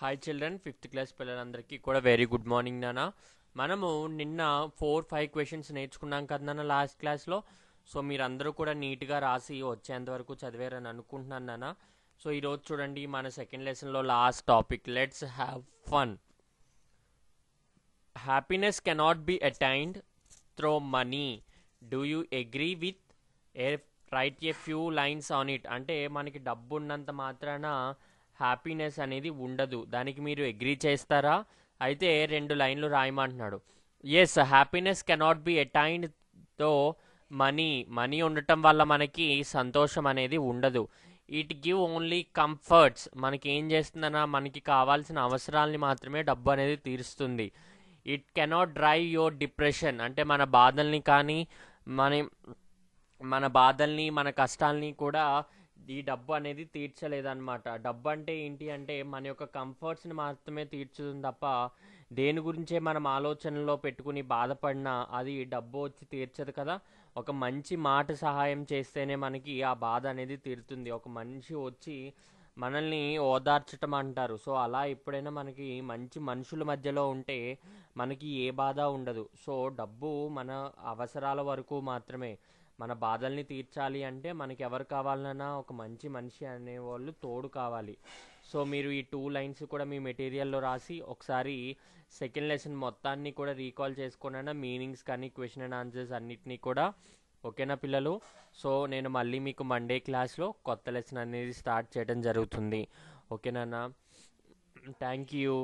Hi children, fifth class పిల్లలందరికీ కూడా very good morning నాన్న. మనము నిన్న 4-5 క్వశ్చన్స్ నేర్చుకున్నాం కదా నాన్న లాస్ట్ క్లాస్లో. సో మీరందరూ కూడా నీట్గా రాసి వచ్చేంత వరకు చదివారని అనుకుంటున్నాను నాన్న. సో ఈరోజు చూడండి, మన సెకండ్ లెసన్లో last topic, let's have fun. Happiness cannot be attained through money. Do you agree with write a few lines on it. అంటే మనకి డబ్బు ఉన్నంత మాత్రాన హ్యాపీనెస్ అనేది ఉండదు, దానికి మీరు అగ్రీ చేస్తారా? అయితే 2 లైన్లు రాయమంటున్నాడు. Yes, happiness cannot be attained తో మనీ ఉండటం వల్ల మనకి సంతోషం అనేది ఉండదు. It give only comforts. మనకి ఏం చేస్తుందన్నా, మనకి కావాల్సిన అవసరాలని మాత్రమే డబ్బు అనేది తీరుస్తుంది. It cannot drive your depression. అంటే మన బాధల్ని కానీ మన కష్టాలని కూడా ఈ డబ్బు అనేది తీర్చలేదన్నమాట. డబ్బు అంటే ఏంటి అంటే మన యొక్క కంఫర్ట్స్ని మాత్రమే తీర్చుతుంది తప్ప దేని గురించే మనం ఆలోచనలో పెట్టుకుని బాధపడినా అది డబ్బు వచ్చి తీర్చదు కదా. ఒక మంచి మాట సహాయం చేస్తేనే మనకి ఆ బాధ అనేది తీరుతుంది. ఒక మనిషి వచ్చి మనల్ని ఓదార్చటం అంటారు. సో అలా ఎప్పుడైనా మనకి మంచి మనుషుల మధ్యలో ఉంటే మనకి ఏ బాధ ఉండదు. సో డబ్బు మన అవసరాల వరకు మాత్రమే. మన బాధల్ని తీర్చాలి అంటే మనకి ఎవరు కావాలన్నా ఒక మంచి మనిషి అనేవాళ్ళు తోడు కావాలి. సో మీరు ఈ 2 లైన్స్ కూడా మీ మెటీరియల్లో రాసి ఒకసారి సెకండ్ లెసన్ మొత్తాన్ని కూడా రీకాల్ చేసుకున్నా, మీనింగ్స్ కానీ క్వశ్చన్ అండ్ ఆన్సర్స్ అన్నిటినీ కూడా. ఓకేనా పిల్లలు? సో నేను మళ్ళీ మీకు మండే క్లాస్లో కొత్త లెసన్ అనేది స్టార్ట్ చేయడం జరుగుతుంది. ఓకేనా? Thank you.